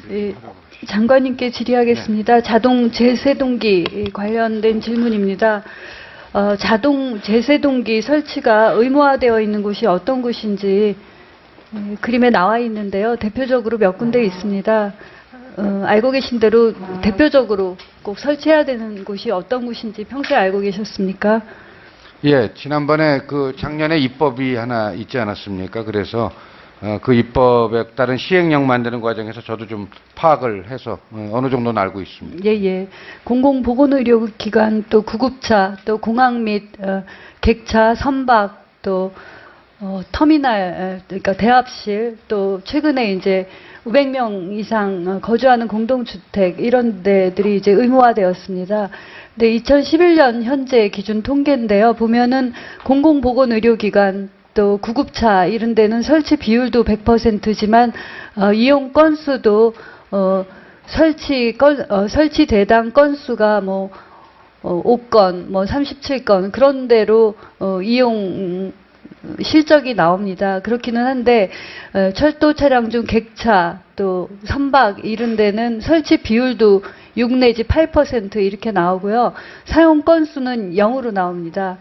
네, 장관님께 질의하겠습니다. 네. 자동 제세동기 관련된 질문입니다. 자동 제세동기 설치가 의무화되어 있는 곳이 어떤 곳인지 그림에 나와 있는데요. 대표적으로 몇 군데 있습니다. 알고 계신 대로 대표적으로 꼭 설치해야 되는 곳이 어떤 곳인지 평소에 알고 계셨습니까? 예, 지난번에 작년에 입법이 하나 있지 않았습니까? 그래서 그 입법에 따른 시행령 만드는 과정에서 저도 좀 파악을 해서 어느 정도는 알고 있습니다. 예, 예. 공공보건의료기관 또 구급차 또 공항 및 객차 선박 또 터미널 그러니까 대합실 또 최근에 이제 500명 이상 거주하는 공동주택 이런 데들이 이제 의무화되었습니다. 근데 2011년 현재 기준 통계인데요. 보면은 공공보건의료기관 또 구급차 이런 데는 설치 비율도 100%지만 이용 건수도 설치 대당 건수가 5건, 37건 그런 대로 이용 실적이 나옵니다. 그렇기는 한데 철도 차량 중 객차 또 선박 이런 데는 설치 비율도 6 내지 8% 이렇게 나오고요. 사용 건수는 0으로 나옵니다.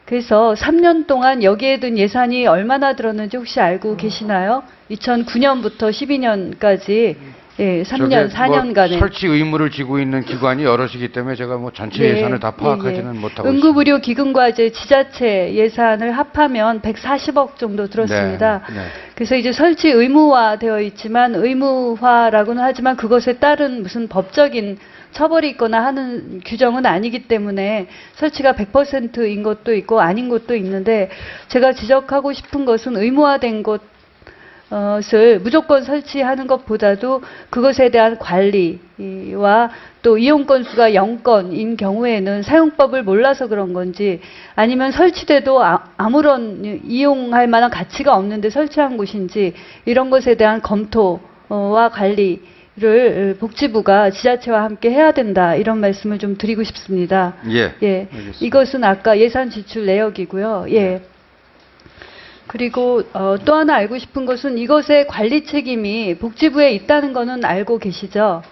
그래서 3년 동안 여기에 든 예산이 얼마나 들었는지 혹시 알고 계시나요? 2009년부터 12년까지 예, 3년, 4년간에 설치 의무를 지고 있는 기관이 여럿이기 때문에 제가 전체 예산을 다 파악하지는 못하고 있습니다. 응급의료 기금과 이제 지자체 예산을 합하면 140억 정도 들었습니다. 네, 네. 그래서 이제 설치 의무화되어 있지만 의무화라고는 하지만 그것에 따른 무슨 법적인 처벌이 있거나 하는 규정은 아니기 때문에 설치가 100%인 것도 있고 아닌 것도 있는데 제가 지적하고 싶은 것은 의무화된 것을 무조건 설치하는 것보다도 그것에 대한 관리와 또 이용 건수가 0건인 경우에는 사용법을 몰라서 그런 건지 아니면 설치돼도 아무런 이용할 만한 가치가 없는데 설치한 곳인지 이런 것에 대한 검토와 관리 를 복지부가 지자체와 함께 해야 된다 이런 말씀을 좀 드리고 싶습니다. 예. 예. 알겠습니다. 이것은 아까 예산 지출 내역이고요. 예. 네. 그리고 또 하나 알고 싶은 것은 이것의 관리 책임이 복지부에 있다는 거는 알고 계시죠?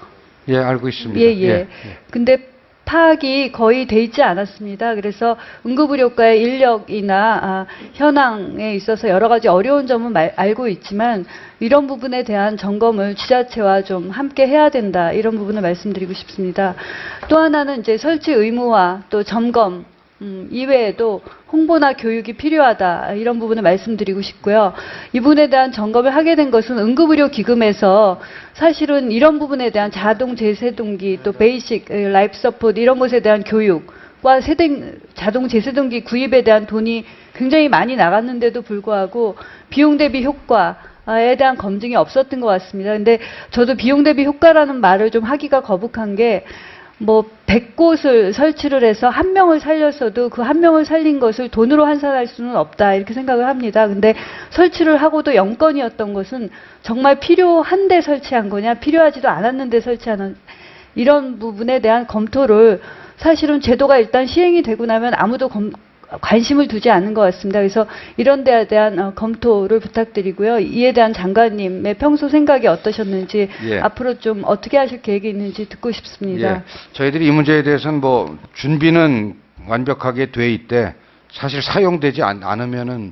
예, 알고 있습니다. 예, 예. 근데 파악이 거의 돼 있지 않았습니다. 그래서 응급의료과의 인력이나 현황에 있어서 여러 가지 어려운 점은 알고 있지만 이런 부분에 대한 점검을 지자체와 좀 함께 해야 된다. 이런 부분을 말씀드리고 싶습니다. 또 하나는 이제 설치 의무화 또 점검 이외에도 홍보나 교육이 필요하다 이런 부분을 말씀드리고 싶고요. 이 부분에 대한 점검을 하게 된 것은 응급의료기금에서 사실은 이런 부분에 대한 자동 제세동기 또 베이식 라이프 서포트 이런 것에 대한 교육과 자동 제세동기 구입에 대한 돈이 굉장히 많이 나갔는데도 불구하고 비용 대비 효과에 대한 검증이 없었던 것 같습니다. 근데 저도 비용 대비 효과라는 말을 좀 하기가 거북한 게 100곳을 설치를 해서 1명을 살렸어도 그 1명을 살린 것을 돈으로 환산할 수는 없다 이렇게 생각을 합니다. 근데 설치를 하고도 0건이었던 것은 정말 필요한데 설치한 거냐 필요하지도 않았는데 설치하는 이런 부분에 대한 검토를 사실은 제도가 일단 시행이 되고 나면 아무도 관심을 두지 않는 것 같습니다. 그래서 이런 데에 대한 검토를 부탁드리고요. 이에 대한 장관님의 평소 생각이 어떠셨는지 예. 앞으로 좀 어떻게 하실 계획이 있는지 듣고 싶습니다. 예. 저희들이 이 문제에 대해서는 준비는 완벽하게 돼 있대 사실 사용되지 않으면은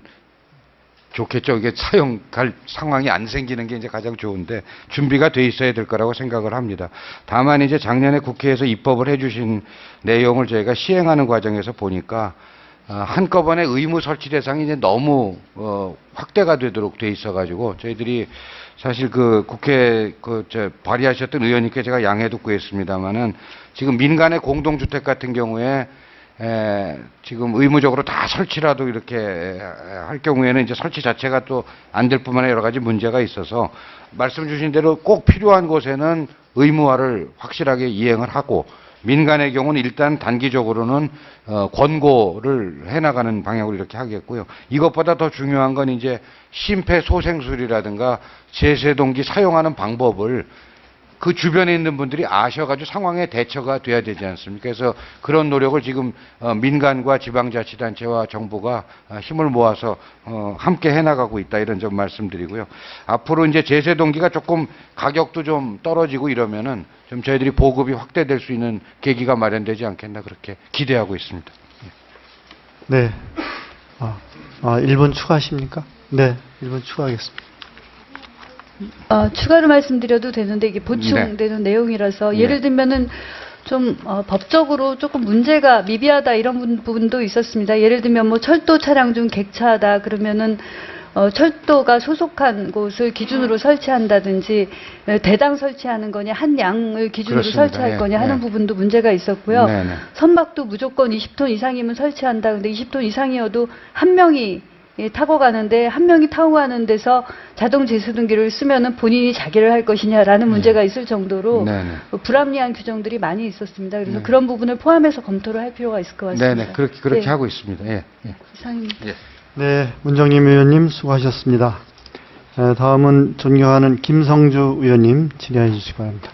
좋겠죠. 이게 사용할 상황이 안 생기는 게 이제 가장 좋은데 준비가 돼 있어야 될 거라고 생각을 합니다. 다만 이제 작년에 국회에서 입법을 해주신 내용을 저희가 시행하는 과정에서 보니까 한꺼번에 의무 설치 대상이 이제 너무 확대가 되도록 돼 있어가지고 저희들이 사실 국회 발의하셨던 의원님께 제가 양해도 구했습니다만은 지금 민간의 공동주택 같은 경우에 지금 의무적으로 다 설치라도 이렇게 할 경우에는 이제 설치 자체가 또 안 될 뿐만 아니라 여러 가지 문제가 있어서 말씀 주신 대로 꼭 필요한 곳에는 의무화를 확실하게 이행을 하고 민간의 경우는 일단 단기적으로는 권고를 해나가는 방향으로 이렇게 하겠고요. 이것보다 더 중요한 건 이제 심폐소생술이라든가 제세동기 사용하는 방법을 그 주변에 있는 분들이 아셔가지고 상황에 대처가 돼야 되지 않습니까? 그래서 그런 노력을 지금 민간과 지방자치단체와 정부가 힘을 모아서 함께 해나가고 있다 이런 점 말씀드리고요. 앞으로 이제 제세 동기가 조금 가격도 좀 떨어지고 이러면은 좀 저희들이 보급이 확대될 수 있는 계기가 마련되지 않겠나 그렇게 기대하고 있습니다. 네. 1분 추가하십니까? 네, 1분 추가하겠습니다. 추가로 말씀드려도 되는데 이게 보충되는 내용이라서 네. 예를 들면은 좀 법적으로 조금 문제가 미비하다 이런 부분도 있었습니다. 예를 들면 뭐 철도 차량 중 객차하다 그러면은 철도가 소속한 곳을 기준으로 설치한다든지 대당 설치하는 거냐 한 양을 기준으로 그렇습니다. 설치할 예, 거냐 하는 예. 부분도 문제가 있었고요. 네, 네. 선박도 무조건 20톤 이상이면 설치한다. 근데 20톤 이상이어도 한 명이 타고 가는데 한 명이 타고 가는 데서 자동 제수등기를 쓰면은 본인이 자기를 할 것이냐라는 문제가 있을 정도로 네, 네. 불합리한 규정들이 많이 있었습니다. 그래서 네. 그런 부분을 포함해서 검토를 할 필요가 있을 것 같습니다. 네네 그렇게 네. 하고 있습니다. 예. 예. 이상입니다. 예. 네, 문정림 의원님 수고하셨습니다. 다음은 존경하는 김성주 의원님 질의해 주시기 바랍니다.